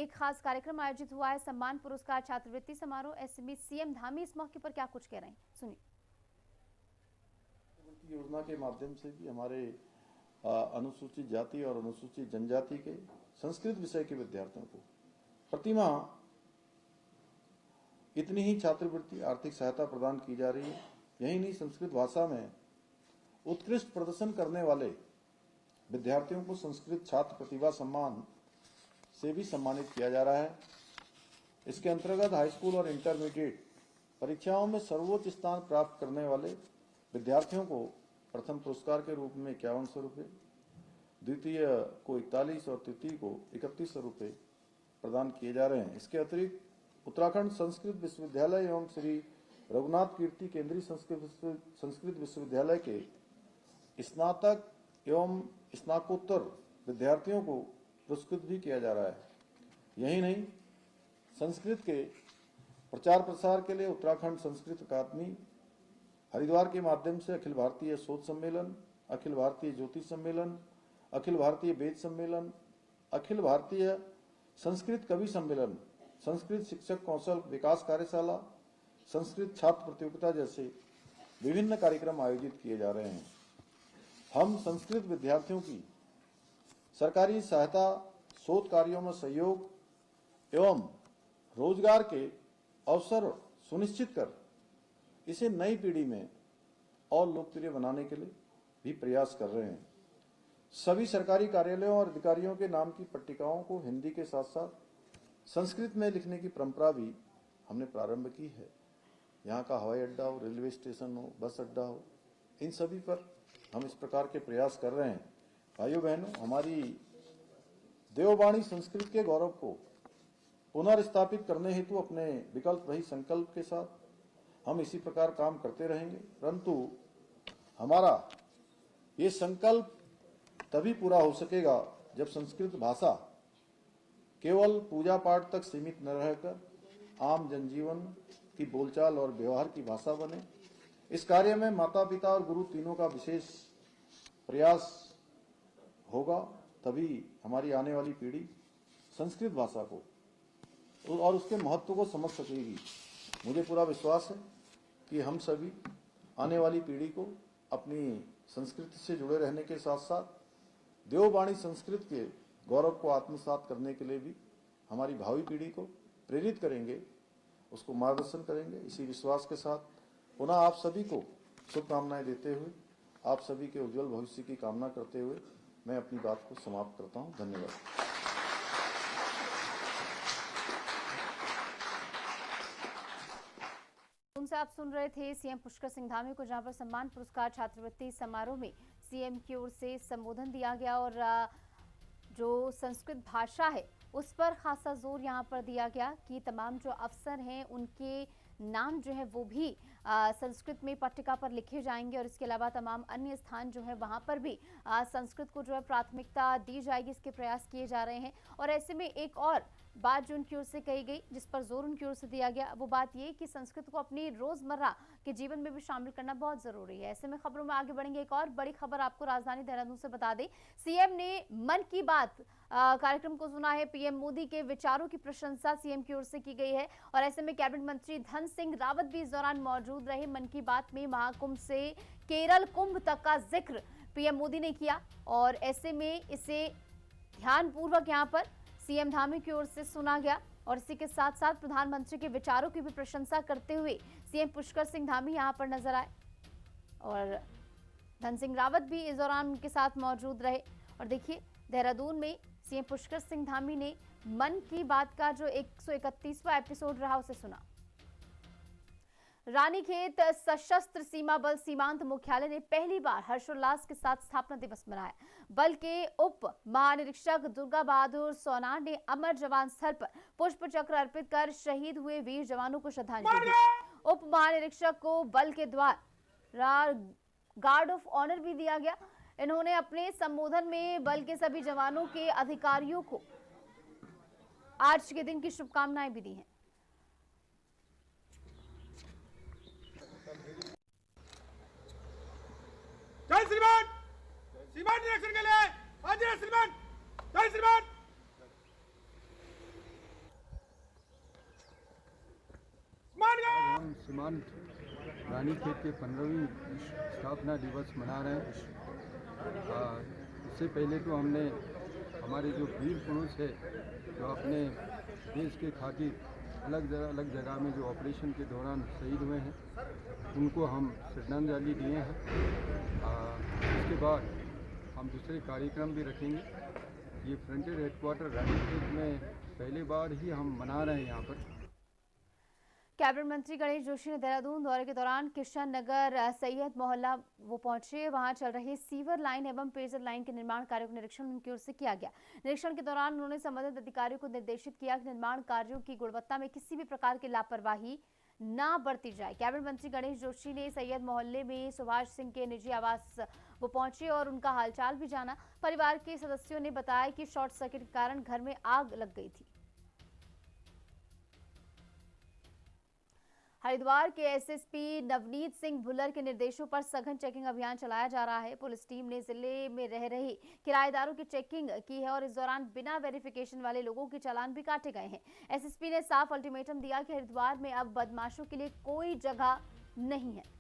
एक खास कार्यक्रम आयोजित हुआ है, सम्मान पुरस्कार छात्रवृत्ति समारोह। ऐसे में सीएम धामी इस मौके पर क्या कुछ कह रहे हैं, सुनिए। योजना के माध्यम से भी हमारे अनुसूचित जाति और अनुसूचित जनजाति के संस्कृत विषय के विद्यार्थियों को प्रतिमाह इतनी ही छात्रवृत्ति आर्थिक सहायता प्रदान की जा रही है। यही नहीं, संस्कृत भाषा में उत्कृष्ट प्रदर्शन करने वाले विद्यार्थियों को संस्कृत छात्र प्रतिभा सम्मान से भी सम्मानित किया जा रहा है। इसके अंतर्गत हाई स्कूल और इंटरमीडिएट परीक्षाओं में सर्वोच्च स्थान प्राप्त करने वाले विद्यार्थियों को प्रथम पुरस्कार के रूप में 5100 रुपये, द्वितीय को 41 और तृतीय को 3100 रुपये प्रदान किए जा रहे हैं। इसके अतिरिक्त उत्तराखंड संस्कृत विश्वविद्यालय एवं श्री रघुनाथ कीर्ति केंद्रीय संस्कृत विश्वविद्यालय के स्नातक एवं स्नातकोत्तर विद्यार्थियों को पुरस्कृत भी किया जा रहा है। यही नहीं, संस्कृत के प्रचार प्रसार के लिए उत्तराखंड संस्कृत अकादमी हरिद्वार के माध्यम से अखिल भारतीय शोध सम्मेलन, अखिल भारतीय ज्योतिष सम्मेलन, अखिल भारतीय वेद सम्मेलन, अखिल भारतीय संस्कृत कवि सम्मेलन, संस्कृत शिक्षक कौशल विकास कार्यशाला, संस्कृत छात्र प्रतियोगिता जैसे विभिन्न कार्यक्रम आयोजित किए जा रहे हैं। हम संस्कृत विद्यार्थियों की सरकारी सहायता, शोध कार्यों में सहयोग एवं रोजगार के अवसर सुनिश्चित कर इसे नई पीढ़ी में और लोकप्रिय बनाने के लिए भी प्रयास कर रहे हैं। सभी सरकारी कार्यालयों और अधिकारियों के नाम की पट्टिकाओं को हिंदी के साथ साथ संस्कृत में लिखने की परंपरा भी हमने प्रारंभ की है। यहाँ का हवाई अड्डा हो, रेलवे स्टेशन हो, बस अड्डा हो, इन सभी पर हम इस प्रकार के प्रयास कर रहे हैं। भाइयों बहनों, हमारी देववाणी संस्कृत के गौरव को पुनर्स्थापित करने हेतु अपने विकल्प रहित संकल्प के साथ हम इसी प्रकार काम करते रहेंगे। परंतु हमारा ये संकल्प तभी पूरा हो सकेगा जब संस्कृत भाषा केवल पूजा पाठ तक सीमित न रहकर आम जनजीवन की बोलचाल और व्यवहार की भाषा बने। इस कार्य में माता पिता और गुरु तीनों का विशेष प्रयास होगा, तभी हमारी आने वाली पीढ़ी संस्कृत भाषा को और उसके महत्व को समझ सकेगी। मुझे पूरा विश्वास है कि हम सभी आने वाली पीढ़ी को अपनी संस्कृति से जुड़े रहने के साथ साथ देववाणी संस्कृत के गौरव को आत्मसात करने के लिए भी हमारी भावी पीढ़ी को प्रेरित करेंगे, उसको मार्गदर्शन करेंगे। इसी विश्वास के साथ पुनः आप सभी को शुभकामनाएं देते हुए, आप सभी के उज्जवल भविष्य की कामना करते हुए मैं अपनी बात को समाप्त करता हूं। धन्यवाद। उनसे आप सुन रहे थे सीएम पुष्कर सिंह धामी को, जहां पर सम्मान पुरस्कार छात्रवृत्ति समारोह में सीएम की ओर से संबोधन दिया गया और जो संस्कृत भाषा है उस पर खासा जोर यहां पर दिया गया कि तमाम जो अफसर हैं उनके नाम जो है वो भी संस्कृत में पट्टिका पर लिखे जाएंगे और इसके अलावा तमाम अन्य स्थान जो है वहां पर भी संस्कृत को जो है प्राथमिकता दी जाएगी, इसके प्रयास किए जा रहे हैं। और ऐसे में एक और बात जो उनकी ओर से कही गई, जिस पर जोर उनकी ओर से दिया गया, वो बात ये कि संस्कृत को अपनी रोजमर्रा के जीवन में भी शामिल करना बहुत जरूरी है। ऐसे में खबरों में आगे बढ़ेंगे। एक और बड़ी खबर आपको राजधानी देहरादून से बता दें, सीएम ने मन की बात कार्यक्रम को सुना है। पीएम मोदी के विचारों की प्रशंसा सीएम की ओर से की गई है और ऐसे में कैबिनेट मंत्री धन सिंह रावत भी इस दौरान मौजूद रहे। मन की बात में महाकुंभ से केरल कुंभ तक का जिक्र पीएम मोदी ने किया और ऐसे में इसे ध्यानपूर्वक यहां पर सीएम धामी की ओर से सुना गया और इसी के साथ साथ प्रधानमंत्री के विचारों की भी प्रशंसा करते हुए सीएम पुष्कर सिंह धामी यहां पर नजर आए और धन सिंह रावत भी इस दौरान उनके साथ मौजूद रहे। और देखिए, देहरादून में सीएम पुष्कर सिंह धामी ने मन की बात का जो 131वां एपिसोड रहा उसे सुना। रानीखेत सशस्त्र सीमा बल सीमांत मुख्यालय ने पहली बार हर्षोल्लास के साथ स्थापना दिवस मनाया। बल के उप महानिरीक्षक दुर्गा बहादुर सोनार ने अमर जवान स्थल पर पुष्प चक्र अर्पित कर शहीद हुए वीर जवानों को श्रद्धांजलि दी। उप महानिरीक्षक को बल के द्वारा गार्ड ऑफ ऑनर भी दिया गया। इन्होंने अपने संबोधन में बल के सभी जवानों के अधिकारियों को आज के दिन की शुभकामनाएं भी दी हैं। जय श्रीमान, सीमा निरीक्षण के लिए हाजिर है श्रीमान। जय श्रीमान। सीमांत रानीखेत के 15वीं स्थापना दिवस मना रहे हैं। इससे पहले तो हमने हमारे जो वीर पुरुष है जो अपने देश के खातिर अलग जगह में जो ऑपरेशन के दौरान शहीद हुए हैं उनको हम श्रद्धांजलि दिए हैं। इसके बाद हम दूसरे कार्यक्रम भी रखेंगे। ये फ्रंटियर हेडक्वार्टर रानीखेत में पहली बार ही हम मना रहे हैं यहाँ पर। कैबिनेट मंत्री गणेश जोशी ने देहरादून दौरे के दौरान किशन नगर सैयद मोहल्ला वो पहुंचे। वहां चल रहे सीवर लाइन एवं पेयजल लाइन के निर्माण कार्यों का निरीक्षण उनकी ओर से किया गया। निरीक्षण के दौरान उन्होंने संबंधित अधिकारियों को निर्देशित किया कि निर्माण कार्यों की गुणवत्ता में किसी भी प्रकार की लापरवाही न बरती जाए। कैबिनेट मंत्री गणेश जोशी ने सैयद मोहल्ले में सुभाष सिंह के निजी आवास वो पहुंचे और उनका हालचाल भी जाना। परिवार के सदस्यों ने बताया कि शॉर्ट सर्किट के कारण घर में आग लग गई थी। हरिद्वार के एसएसपी नवनीत सिंह भुल्लर के निर्देशों पर सघन चेकिंग अभियान चलाया जा रहा है। पुलिस टीम ने जिले में रह रही किराएदारों की चेकिंग की है और इस दौरान बिना वेरिफिकेशन वाले लोगों के चालान भी काटे गए हैं। एसएसपी ने साफ अल्टीमेटम दिया कि हरिद्वार में अब बदमाशों के लिए कोई जगह नहीं है।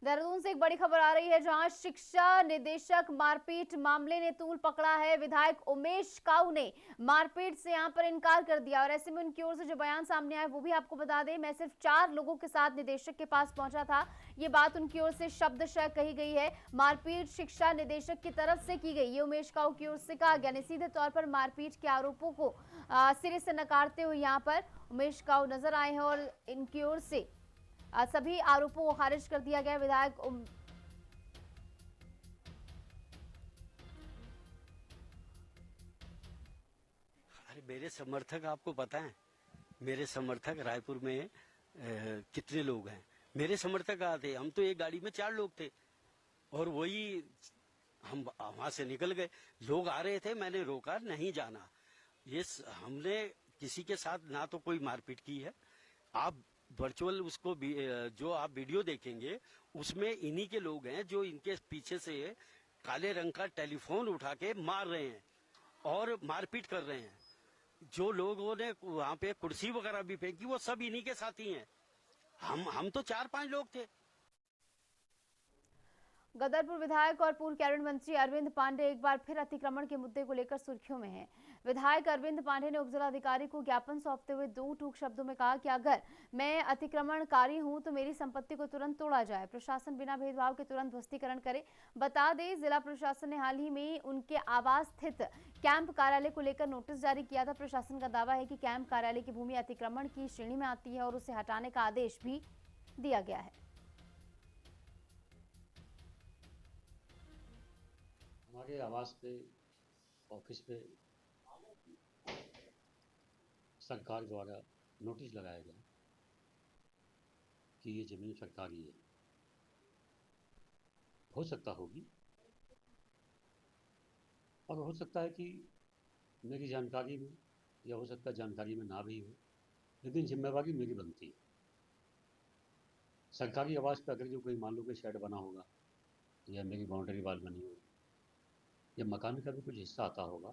देहरादून से एक बड़ी खबर आ रही है जहां शिक्षा निदेशक मारपीट मामले ने तूल पकड़ा है। विधायक उमेश काऊ ने मारपीट से यहां पर इनकार कर दिया और ऐसे में उनकी ओर से जो बयान सामने आया वो भी आपको बता दें। मैं सिर्फ 4 लोगों के साथ निदेशक के पास पहुंचा था, ये बात उनकी ओर से शब्दशः कही गई है। मारपीट शिक्षा निदेशक की तरफ से की गई, ये उमेश काऊ की ओर से कहा गया। सीधे तौर पर मारपीट के आरोपों को सिरे से नकारते हुए यहाँ पर उमेश काऊ नजर आए हैं और इनकी ओर से सभी आरोपों को खारिज कर दिया गया। विधायक अरे मेरे समर्थक आपको पता है, मेरे समर्थक रायपुर में कितने लोग हैं। मेरे समर्थक आते, हम तो एक गाड़ी में 4 लोग थे और वही हम वहां से निकल गए। लोग आ रहे थे, मैंने रोका, नहीं जाना। ये हमने किसी के साथ ना तो कोई मारपीट की है। आप वर्चुअल उसको जो आप वीडियो देखेंगे उसमें इन्हीं के लोग हैं जो इनके पीछे से काले रंग का टेलीफोन उठा के मार रहे हैं और मारपीट कर रहे हैं। जो लोगों ने वहां पे कुर्सी वगैरह भी फेंकी वो सब इन्हीं के साथी हैं। हम तो 4-5 लोग थे। गदरपुर विधायक और पूर्व कैबिनेट मंत्री अरविंद पांडे एक बार फिर अतिक्रमण के मुद्दे को लेकर सुर्खियों में हैं। विधायक अरविंद पांडे ने उपजिलाधिकारी को ज्ञापन सौंपते हुए 2 टूक शब्दों में कहा कि अगर मैं अतिक्रमणकारी हूं तो मेरी संपत्ति को तुरंत तोड़ा जाए, प्रशासन बिना भेदभाव के तुरंत ध्वस्तीकरण करे। बता दें, जिला प्रशासन ने हाल ही में उनके आवास स्थित कैंप कार्यालय को लेकर नोटिस जारी किया था। प्रशासन का दावा है कि कैंप कार्यालय की भूमि अतिक्रमण की श्रेणी में आती है और उसे हटाने का आदेश भी दिया गया है। हमारे आवास पे, ऑफिस पे सरकार द्वारा नोटिस लगाया गया कि ये ज़मीन सरकारी है। हो सकता होगी और हो सकता है कि मेरी जानकारी में या हो सकता है जानकारी में ना भी हो, लेकिन जिम्मेवारी मेरी बनती है। सरकारी आवास पे अगर जो कोई मान लो कि शेड बना होगा या मेरी बाउंड्री वाल बनी होगी या मकान का भी कुछ हिस्सा आता होगा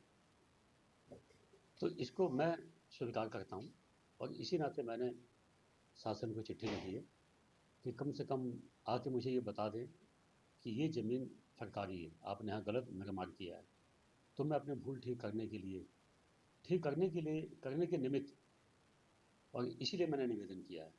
तो इसको मैं स्वीकार करता हूँ और इसी नाते मैंने शासन को चिट्ठी लिखी है कि कम से कम आके मुझे ये बता दें कि ये ज़मीन सरकारी है, आपने यहाँ गलत निर्माण किया है, तो मैं अपने भूल ठीक करने के निमित्त और इसीलिए मैंने निवेदन किया है।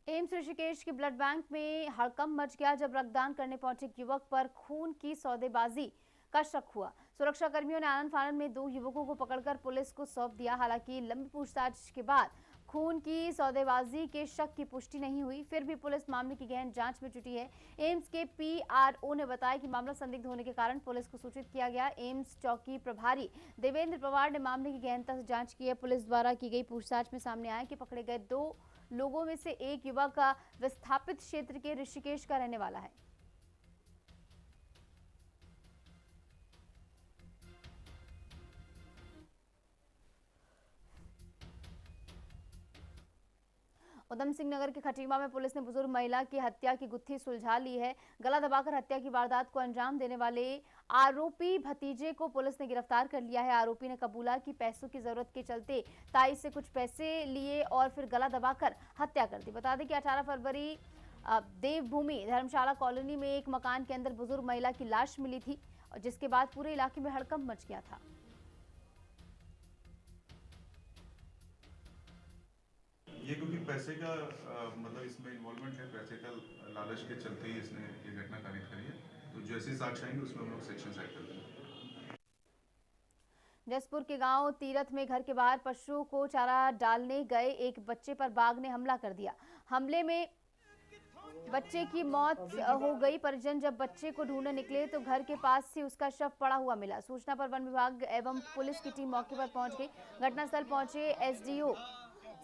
एम्स ऋषिकेश के ब्लड बैंक में हड़कंप मच गया जब रक्तदान करने पहुंचे युवक पर खून की सौदेबाजी का शक हुआ। सुरक्षा कर्मियों ने आनन फानन में 2 युवकों को पकड़कर पुलिस को सौंप दिया। हालांकि लंबी पूछताछ के बाद खून की सौदेबाजी के शक की पुष्टि नहीं हुई, फिर भी पुलिस मामले की गहन जांच में जुटी है। एम्स के पीआरओ ने बताया कि मामला संदिग्ध होने के कारण पुलिस को सूचित किया गया। एम्स चौकी प्रभारी देवेंद्र पवार ने मामले की गहनता से जांच की है। पुलिस द्वारा की गई पूछताछ में सामने आया कि पकड़े गए 2 लोगों में से एक युवक विस्थापित क्षेत्र के ऋषिकेश का रहने वाला है। उधम सिंह नगर के खटीमा में पुलिस ने बुजुर्ग महिला की हत्या की गुत्थी सुलझा ली है। गला दबाकर हत्या की वारदात को अंजाम देने वाले आरोपी भतीजे को पुलिस ने गिरफ्तार कर लिया है। आरोपी ने कबूला कि पैसों की जरूरत के चलते ताई से कुछ पैसे लिए और फिर गला दबाकर हत्या कर दी। बता दें कि 18 फरवरी देवभूमि धर्मशाला कॉलोनी में एक मकान के अंदर बुजुर्ग महिला की लाश मिली थी, जिसके बाद पूरे इलाके में हड़कंप मच गया था। ये क्योंकि पैसे का मतलब इसमें इन्वॉल्वमेंट है, पैसे का लालच के चलते ही इसने ये घटना कारित करी है। तो जैसे साक्ष्य आएंगे उसमें हम लोग सेक्शन साइड कर देंगे। जसपुर के गांव तीरथ में घर के बाहर पशुओं को चारा डालने गए एक बच्चे पर बाघ ने हमला कर दिया। हमले में बच्चे की मौत हो गई। परिजन जब बच्चे को ढूंढने निकले तो घर के पास से उसका शव पड़ा हुआ मिला। सूचना पर वन विभाग एवं पुलिस की टीम मौके पर पहुंच गई। घटनास्थल पहुंचे एसडीओ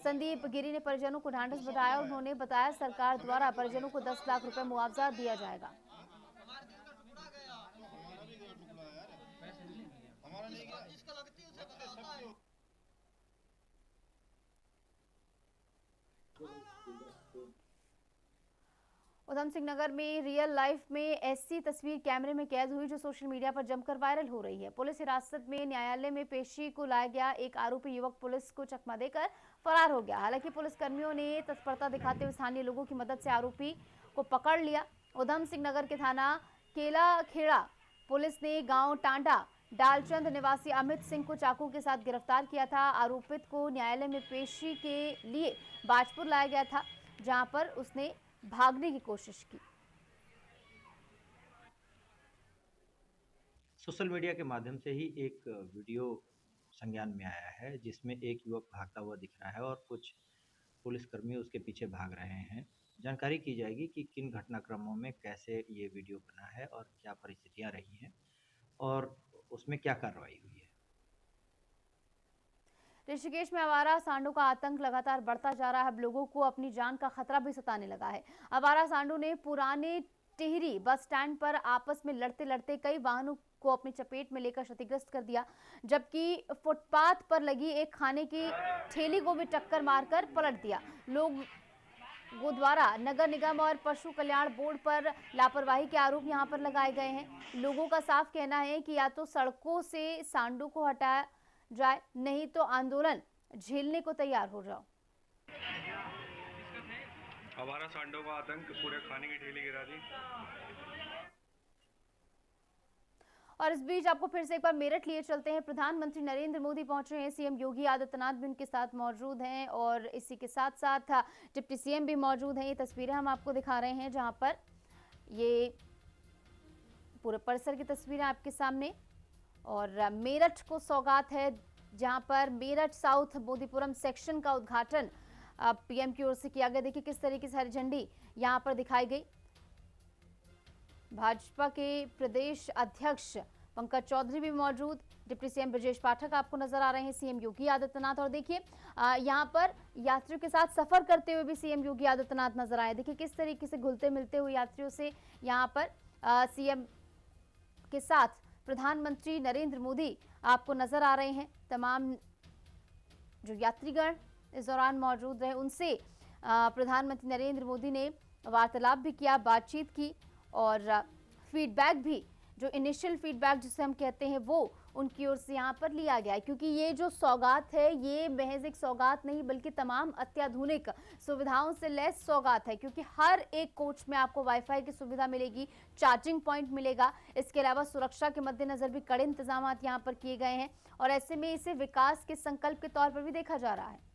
संदीप गिरी ने परिजनों को ढांढस बंधाया। उन्होंने बताया सरकार द्वारा परिजनों को 10 लाख रुपए मुआवजा दिया जाएगा। उधम सिंह नगर में रियल लाइफ में ऐसी तस्वीर कैमरे में कैद हुई जो सोशल मीडिया पर जमकर वायरल हो रही है। पुलिस हिरासत में न्यायालय में पेशी को लाया गया एक आरोपी युवक पुलिस को चकमा देकर फरार हो गया। हालांकि पुलिसकर्मियों ने तत्परता दिखाते हुए स्थानीय लोगों की मदद से आरोपी को पकड़ लिया। उधम सिंह नगर के थाना केला खेड़ा पुलिस ने गांव टांडा डालचंद निवासी अमित सिंह को चाकू के साथ गिरफ्तार किया था। आरोपित को न्यायालय में पेशी के लिए बाजपुर लाया गया था, जहां पर उसने भागने की कोशिश की। सोशल मीडिया के माध्यम से ही एक वीडियो संज्ञान में आया है जिसमें एक युवक भागता हुआ दिख रहा है और कुछ पुलिसकर्मी उसके पीछे भाग रहे हैं। जानकारी की जाएगी कि किन घटनाक्रमों में कैसे ये वीडियो बना है और क्या परिस्थितियां रही हैं और उसमें क्या कार्रवाई हुई है। ऋषिकेश में आवारा सांडों का आतंक लगातार बढ़ता जा रहा है। अब लोगों को अपनी जान का खतरा भी सताने लगा है। आवारा सांडों ने पुराने टिहरी बस स्टैंड पर आपस में लड़ते लड़ते कई वाहनों को अपनी चपेट में लेकर क्षतिग्रस्त कर दिया, जबकि फुटपाथ पर लगी एक खाने की ठेली को भी टक्कर मारकर पलट दिया। लोगों द्वारा नगर निगम और पशु कल्याण बोर्ड पर लापरवाही के आरोप यहां पर लगाए गए हैं। लोगों का साफ कहना है कि या तो सड़कों से सांडों को हटाया जाए, नहीं तो आंदोलन झेलने को तैयार हो जाओ। आवारा सांडों का आतंक पूरे खाने की ठेली गिरा दी। और इस बीच आपको फिर से एक बार मेरठ लिए चलते हैं। प्रधानमंत्री नरेंद्र मोदी पहुंचे हैं। सीएम योगी आदित्यनाथ भी उनके साथ मौजूद हैं और इसी के साथ साथ डिप्टी सीएम भी मौजूद हैं। ये तस्वीरें हम आपको दिखा रहे हैं, जहां पर ये पूरे परिसर की तस्वीरें आपके सामने। और मेरठ को सौगात है, जहां पर मेरठ साउथ मोदीपुरम सेक्शन का उद्घाटन पीएम की ओर से किया गया। देखिए किस तरीके से हरी झंडी यहां पर दिखाई गई। भाजपा के प्रदेश अध्यक्ष पंकज चौधरी भी मौजूद, डिप्टी सीएम ब्रजेश पाठक आपको नजर आ रहे हैं, सीएम योगी आदित्यनाथ। और देखिए यहां पर यात्रियों के साथ सफर करते हुए भी सीएम योगी आदित्यनाथ नजर आए। देखिए किस तरीके से घुलते मिलते हुए यात्रियों से यहां पर सीएम के साथ प्रधानमंत्री नरेंद्र मोदी आपको नजर आ रहे हैं। तमाम जो यात्रीगण इस दौरान मौजूद रहे उनसे प्रधानमंत्री नरेंद्र मोदी ने वार्तालाप भी किया, बातचीत की और फीडबैक भी, जो इनिशियल फीडबैक जिसे हम कहते हैं, वो उनकी ओर से यहाँ पर लिया गया है। क्योंकि ये जो सौगात है ये महज एक सौगात नहीं बल्कि तमाम अत्याधुनिक सुविधाओं से लैस सौगात है। क्योंकि हर एक कोच में आपको वाईफाई की सुविधा मिलेगी, चार्जिंग पॉइंट मिलेगा। इसके अलावा सुरक्षा के मद्देनजर भी कड़े इंतजाम यहाँ पर किए गए हैं और ऐसे में इसे विकास के संकल्प के तौर पर भी देखा जा रहा है।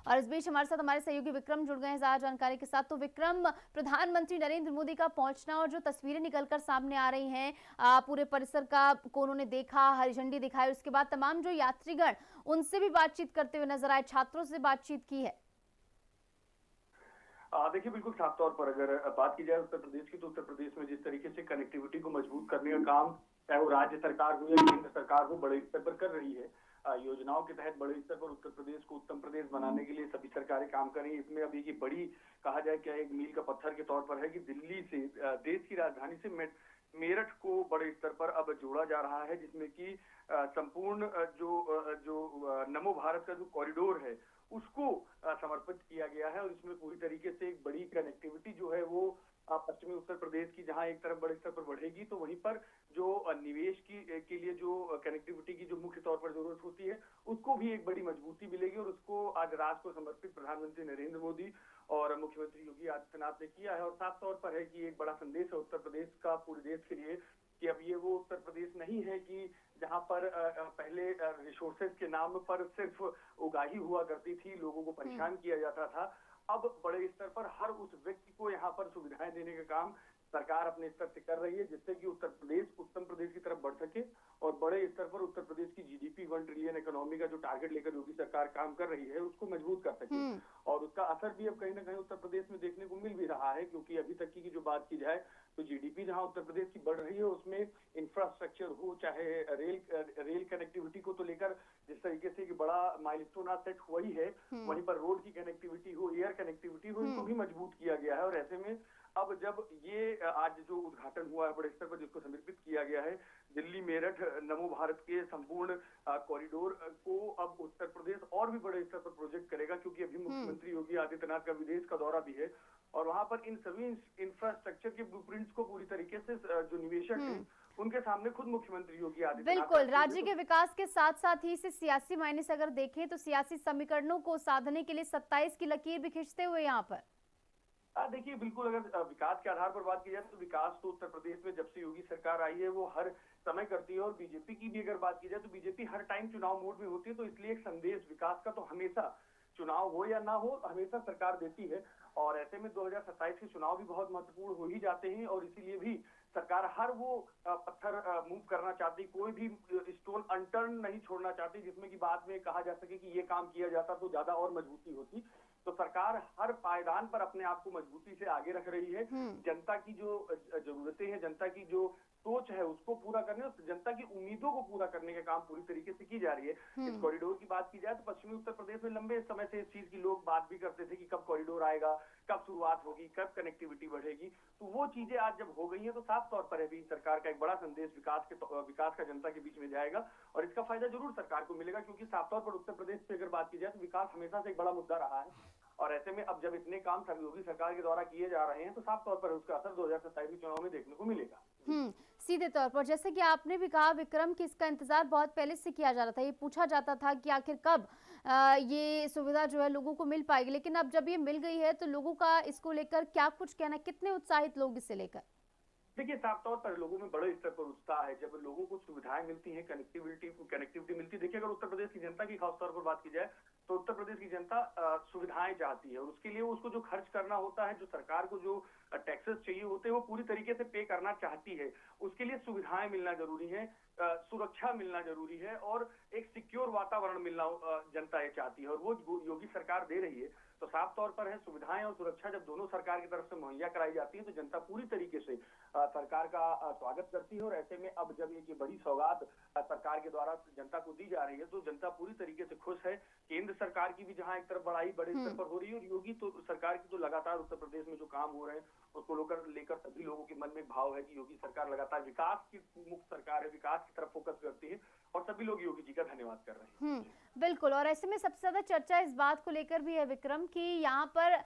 और इस बीच हमारे साथ हमारे सहयोगी विक्रम जुड़ गए हैं ज्यादा जानकारी के साथ। तो विक्रम, प्रधानमंत्री नरेंद्र मोदी का पहुंचना और जो तस्वीरें निकलकर सामने आ रही हैं पूरे परिसर का को उन्होंने देखा, हरी झंडी दिखाई, उसके बाद तमाम जो यात्रीगण उनसे भी बातचीत करते हुए नजर आए, छात्रों से बातचीत की है। देखिए बिल्कुल साफ तौर पर अगर बात की जाए उत्तर प्रदेश की, तो उत्तर प्रदेश में जिस तरीके से कनेक्टिविटी को मजबूत करने का काम चाहे वो राज्य सरकार हो या केंद्र सरकार हो बड़े स्तर पर कर रही है। योजनाओं के तहत बड़े स्तर पर उत्तर प्रदेश को उत्तम प्रदेश बनाने के लिए सभी सरकारें काम कर रही है। इसमें अभी की बड़ी कहा जाए क्या एक मील का पत्थर के तौर पर है कि दिल्ली से देश की राजधानी से मेरठ को बड़े स्तर पर अब जोड़ा जा रहा है, जिसमें कि संपूर्ण जो नमो भारत का जो कॉरिडोर है उसको समर्पित किया गया है। और इसमें पूरी तरीके से एक बड़ी कनेक्टिविटी जो है वो पश्चिमी उत्तर प्रदेश की जहां एक तरफ बड़े स्तर पर बढ़ेगी, तो वहीं पर जो निवेश के लिए जो कनेक्टिविटी की जो मुख्य तौर पर जरूरत होती है उसको भी एक बड़ी मजबूती मिलेगी। और उसको आज राष्ट्र को समर्पित प्रधानमंत्री नरेंद्र मोदी और मुख्यमंत्री योगी आदित्यनाथ ने किया है। और साफ तौर पर है कि एक बड़ा संदेश है उत्तर प्रदेश का पूरे देश के लिए कि अब ये वो उत्तर प्रदेश नहीं है कि जहां पर पहले रिसोर्सेज के नाम पर सिर्फ उगाही हुआ करती थी, लोगों को परेशान किया जाता था। अब बड़े स्तर पर हर उस व्यक्ति को यहाँ पर सुविधाएं देने का काम सरकार अपने स्तर से कर रही है, जिससे कि उत्तर प्रदेश की तरफ बढ़ सके और बड़े स्तर पर उत्तर प्रदेश की जीडीपी 1 ट्रिलियन इकोनॉमी का जो टारगेट लेकर योगी सरकार काम कर रही है उसको मजबूत कर सके। और उसका असर भी अब कहीं ना कहीं उत्तर प्रदेश में देखने को मिल भी रहा है, क्योंकि अभी तक की जो बात की जाए तो जीडीपी जहां उत्तर प्रदेश की बढ़ रही है उसमें इंफ्रास्ट्रक्चर हो, चाहे रेल कनेक्टिविटी को तो लेकर जिस तरीके से कि बड़ा माइलस्टोन आज सेट हुआ ही है, वहीं पर रोड की कनेक्टिविटी हो, एयर कनेक्टिविटी हो, इनको भी मजबूत किया गया है। और ऐसे में अब जब ये आज जो उद्घाटन हुआ है बड़े स्तर पर जिसको समर्पित किया गया है दिल्ली मेरठ नमो भारत के संपूर्ण कॉरिडोर को, अब उत्तर प्रदेश और भी बड़े स्तर पर प्रोजेक्ट करेगा, क्योंकि अभी मुख्यमंत्री योगी आदित्यनाथ का विदेश का दौरा भी है और वहां पर इन सभी इंफ्रास्ट्रक्चर के ब्लूप्रिंट्स को पूरी तरीके से जो निवेशक हैं उनके सामने खुद मुख्यमंत्री योगी आदित्यनाथ बिल्कुल राज्य के विकास के साथ साथ ही इसे सियासी मायने से अगर देखें तो सियासी समीकरणों को साधने के लिए 27 की लकीर भी खींचते हुए यहाँ पर देखिए, बिल्कुल अगर विकास के आधार पर बात की जाए तो विकास तो उत्तर प्रदेश में जब से योगी सरकार आई है वो हर समय करती है। और बीजेपी की भी अगर बात की जाए तो बीजेपी हर टाइम चुनाव मोड में होती है, तो इसलिए एक संदेश विकास का तो हमेशा चुनाव हो या ना हो हमेशा सरकार देती है। और ऐसे में 2027 के चुनाव भी बहुत महत्वपूर्ण हो ही जाते हैं और इसीलिए भी सरकार हर वो पत्थर मूव करना चाहती, कोई भी स्टोन अनटर्न नहीं छोड़ना चाहती जिसमें कि बाद में कहा जा सके कि ये काम किया जाता तो ज्यादा और मजबूती होती। तो सरकार हर पायदान पर अपने आप को मजबूती से आगे रख रही है। जनता की जो जरूरतें हैं, जनता की जो सोच है उसको पूरा करने और जनता की उम्मीदों को पूरा करने का काम पूरी तरीके से की जा रही है। इस कॉरिडोर की बात की जाए तो पश्चिमी उत्तर प्रदेश में लंबे समय से इस चीज की लोग बात भी करते थे कि कब कॉरिडोर आएगा, कब शुरुआत होगी, कब कनेक्टिविटी बढ़ेगी। तो वो चीजें आज जब हो गई है तो साफ तौर पर अभी सरकार का एक बड़ा संदेश विकास का जनता के बीच में जाएगा और इसका फायदा जरूर सरकार को मिलेगा, क्योंकि साफ तौर पर उत्तर प्रदेश से अगर बात की जाए तो विकास हमेशा से एक बड़ा मुद्दा रहा है। और ऐसे में अब जब इतने काम योगी सरकार के द्वारा किए जा रहे हैं तो साफ तौर पर उसका असर 2027 के चुनाव में देखने को मिलेगा। सीधे तौर पर जैसे कि आपने भी कहा विक्रम कि इसका इंतजार बहुत पहले से किया जा रहा था, ये पूछा जाता था कि आखिर कब ये सुविधा जो है लोगों को मिल पाएगी, लेकिन अब जब ये मिल गई है तो लोगों का इसको लेकर क्या कुछ कहना, कितने उत्साहित लोग इसे लेकर? देखिए, साफ तौर पर लोगों में बड़े स्तर पर उत्साह है जब लोगों को सुविधाएं मिलती हैं, कनेक्टिविटी मिलती है। देखिए, अगर उत्तर प्रदेश की जनता की खासतौर पर बात की जाए तो उत्तर प्रदेश की जनता सुविधाएं चाहती है और उसके लिए उसको जो खर्च करना होता है, जो सरकार को जो टैक्सेस चाहिए होते हैं वो पूरी तरीके से पे करना चाहती है। उसके लिए सुविधाएं मिलना जरूरी है, सुरक्षा मिलना जरूरी है और एक सिक्योर वातावरण मिलना जनता ये चाहती है और वो योगी सरकार दे रही है। तो साफ तौर पर है सुविधाएं और सुरक्षा जब दोनों सरकार की तरफ से मुहैया कराई जाती है तो जनता पूरी तरीके से सरकार का स्वागत करती है। और ऐसे में अब जब ये बड़ी सौगात सरकार के द्वारा जनता को दी जा रही है तो जनता पूरी तरीके से खुश है। केंद्र सरकार की भी जहां एक तरफ बढ़ाई बड़े स्तर पर हो रही है और योगी तो सरकार की तो लगातार उत्तर प्रदेश में जो काम हो रहे हैं उसको लेकर सभी लोगों के मन में भाव है कि योगी सरकार लगातार विकास की मुक्त सरकार है, विकास की तरफ फोकस करती है और सभी लोग योगी जी का धन्यवाद कर रहे हैं। बिल्कुल। और ऐसे में सबसे ज्यादा चर्चा इस बात को लेकर भी है विक्रम कि यहाँ पर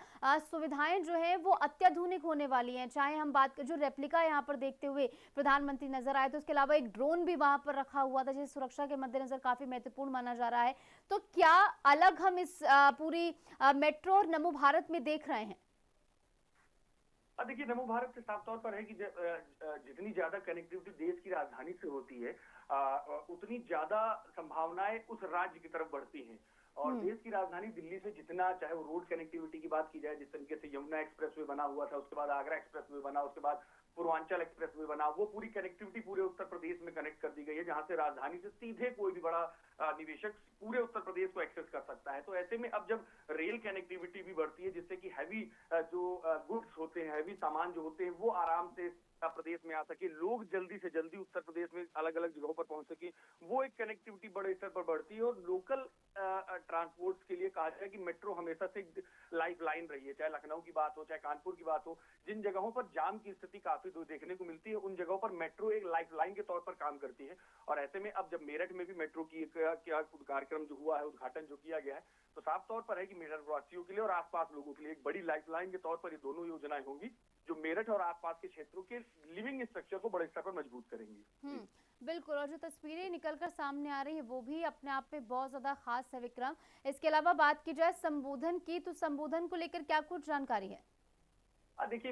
सुविधाएं जो है वो अत्याधुनिक होने वाली हैं। चाहे हम बात जो रेप्लिका यहाँ पर देखते हुए प्रधानमंत्री नजर आए तो उसके अलावा एक ड्रोन भी वहां पर रखा हुआ था जिसे सुरक्षा के मद्देनजर काफी महत्वपूर्ण माना जा रहा है। तो क्या अलग हम इस पूरी मेट्रो और नमो भारत में देख रहे हैं? देखिए, नमो भारत से साफ तौर पर है कि जितनी ज्यादा कनेक्टिविटी देश की राजधानी से होती है उतनी ज्यादा संभावनाएं उस राज्य की तरफ बढ़ती हैं। और देश की राजधानी दिल्ली से जितना, चाहे वो रोड कनेक्टिविटी की बात की जाए, जिस तरीके से यमुना एक्सप्रेसवे बना हुआ था, उसके बाद आगरा एक्सप्रेसवे बना, उसके बाद पूर्वांचल एक्सप्रेसवे बना, वो पूरी कनेक्टिविटी पूरे उत्तर प्रदेश में कनेक्ट कर दी गई है जहां से राजधानी से सीधे कोई भी बड़ा निवेशक पूरे उत्तर प्रदेश को एक्सेस कर सकता है। तो ऐसे में अब जब रेल कनेक्टिविटी भी बढ़ती है जिससे कि हैवी जो गुड्स होते हैं, हैवी सामान जो होते हैं वो आराम से प्रदेश में आ सके, लोग जल्दी से जल्दी उत्तर प्रदेश में अलग अलग जगहों पर पहुंच सके, वो एक कनेक्टिविटी बड़े स्तर पर बढ़ती है। और लोकल ट्रांसपोर्ट के लिए कहा जाए कि मेट्रो हमेशा से लाइफ लाइन रही है, चाहे लखनऊ की बात हो, चाहे कानपुर की बात हो, जिन जगहों पर जाम की स्थिति काफी काफी दूर देखने को मिलती है। उन जगहों पर मेट्रो एक लाइफलाइन के तौर पर काम करती है और ऐसे में अब जब मेरठ में भी मेट्रो की क्या कार्यक्रम जो हुआ है, उद्घाटन जो किया गया है, तो साफ तौर पर है कि मेरठ वासियों के लिए और आसपास लोगों के लिए एक बड़ी लाइफलाइन के तौर पर ये दोनों योजनाएं होंगी जो मेरठ और आसपास के क्षेत्रों के लिविंग स्ट्रक्चर को बड़े स्तर पर मजबूत करेंगी। बिल्कुल, और जो तस्वीरें निकलकर सामने आ रही है वो भी अपने आप में बहुत ज्यादा खास है विक्रम। इसके अलावा बात की जाए संबोधन की, तो संबोधन को लेकर क्या कुछ जानकारी है? देखिए,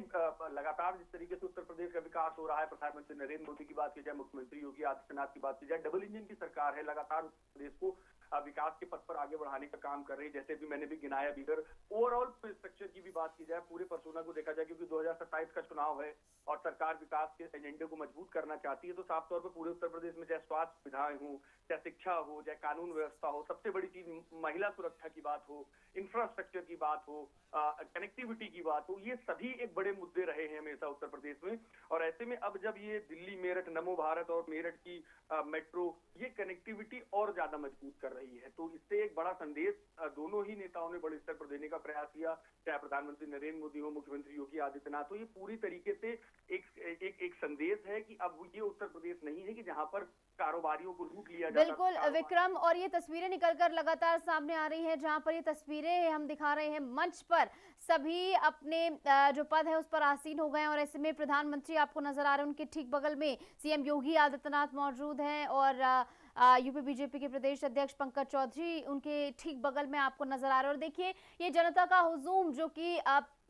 लगातार जिस तरीके से उत्तर प्रदेश का विकास हो रहा है, प्रधानमंत्री नरेंद्र मोदी की बात की जाए, मुख्यमंत्री योगी आदित्यनाथ की बात की जाए, डबल इंजन की सरकार है, लगातार उत्तर प्रदेश को विकास के पथ पर आगे बढ़ाने का काम कर रही है। जैसे भी मैंने भी गिनाया, बिगर ओवरऑल स्ट्रक्चर की भी बात की जाए, पूरे पर्सोना को देखा जाए, क्योंकि 2027 का चुनाव है और सरकार विकास के एजेंडे को मजबूत करना चाहती है, तो साफ तौर पर पूरे उत्तर प्रदेश में चाहे स्वास्थ्य सुविधाएं हो, चाहे शिक्षा हो, चाहे कानून व्यवस्था हो, सबसे बड़ी चीज महिला सुरक्षा की बात हो, इंफ्रास्ट्रक्चर की बात हो, कनेक्टिविटी की बात हो, ये सभी एक बड़े मुद्दे रहे हैं हमेशा उत्तर प्रदेश में। और ऐसे में अब जब ये दिल्ली मेरठ नमो भारत और मेरठ की मेट्रो ये कनेक्टिविटी और ज्यादा मजबूत कर रही है, तो इससे एक बड़ा संदेश दोनों ही नेताओं ने बड़े स्तर पर देने का प्रयास किया, चाहे प्रधानमंत्री नरेंद्र मोदी हो, मुख्यमंत्री योगी आदित्यनाथ हो। ये पूरी तरीके से एक संदेश है कि अब ये उत्तर प्रदेश नहीं है कि जहां पर कारोबारियों को लूट लिया जाता। बिल्कुल विक्रम, और ये तस्वीरें निकलकर लगातार सामने आ रही हैं, जहां पर ये तस्वीरें हम दिखा रहे हैं, मंच पर सभी अपने जो पद है उस पर आसीन हो गए हैं और ऐसे में प्रधानमंत्री आपको नजर आ रहे हैं, उनके ठीक बगल में सीएम योगी आदित्यनाथ मौजूद हैं और यूपी बीजेपी के प्रदेश अध्यक्ष पंकज चौधरी उनके ठीक बगल में आपको नजर आ रहे हैं। और देखिए ये जनता का हुजूम जो कि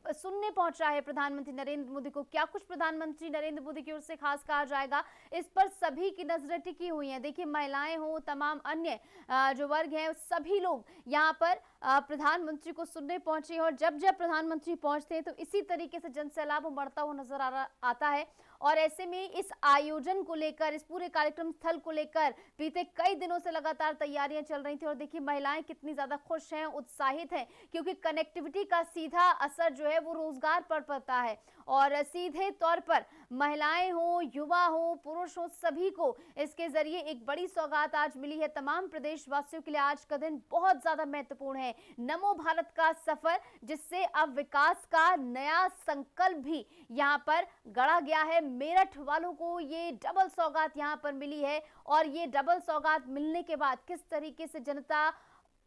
सुनने पहुंचा है प्रधानमंत्री नरेंद्र मोदी को, क्या कुछ प्रधानमंत्री नरेंद्र मोदी की ओर से खास कहा जाएगा, इस पर सभी की नजरें टिकी हुई हैं। देखिए महिलाएं हो, तमाम अन्य जो वर्ग हैं, सभी लोग यहाँ पर प्रधानमंत्री को सुनने पहुंचे हैं और जब जब प्रधानमंत्री पहुंचते हैं तो इसी तरीके से जनसैलाब उमड़ता हुआ नजर आता है। और ऐसे में इस आयोजन को लेकर, इस पूरे कार्यक्रम स्थल को लेकर बीते कई दिनों से लगातार तैयारियां चल रही थी और देखिए महिलाएं कितनी ज्यादा खुश हैं, उत्साहित हैं, क्योंकि कनेक्टिविटी का सीधा असर जो है वो रोजगार पर पड़ता है और सीधे तौर पर महिलाएं हो, युवा हो, पुरुष हो, सभी को इसके जरिए एक बड़ी सौगात आज मिली है। तमाम प्रदेशवासियों के लिए आज का दिन बहुत ज्यादा महत्वपूर्ण है। नमो भारत का सफर, जिससे अब विकास का नया संकल्प भी यहाँ पर गढ़ा गया है। मेरठ वालों को ये डबल सौगात यहाँ पर मिली है और ये डबल सौगात मिलने के बाद किस तरीके से जनता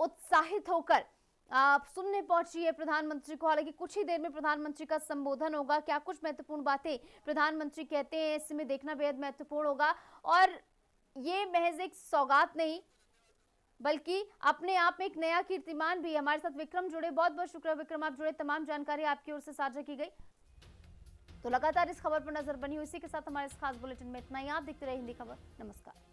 उत्साहित होकर सुनने पहुंची है प्रधानमंत्री को। हालांकि कुछ ही देर में प्रधानमंत्री का संबोधन होगा, क्या कुछ महत्वपूर्ण बातें प्रधानमंत्री कहते हैं इसमें देखना बेहद महत्वपूर्ण होगा। और ये महज एक सौगात नहीं बल्कि अपने आप में एक नया कीर्तिमान भी। हमारे साथ विक्रम जुड़े, बहुत बहुत शुक्रिया विक्रम, आप जुड़े, तमाम जानकारी आपकी ओर से साझा की गई। तो लगातार इस खबर पर नजर बनी हुई। इसी के साथ हमारे इस खास बुलेटिन में इतना ही। आप देखते रहे हिंदी खबर। नमस्कार।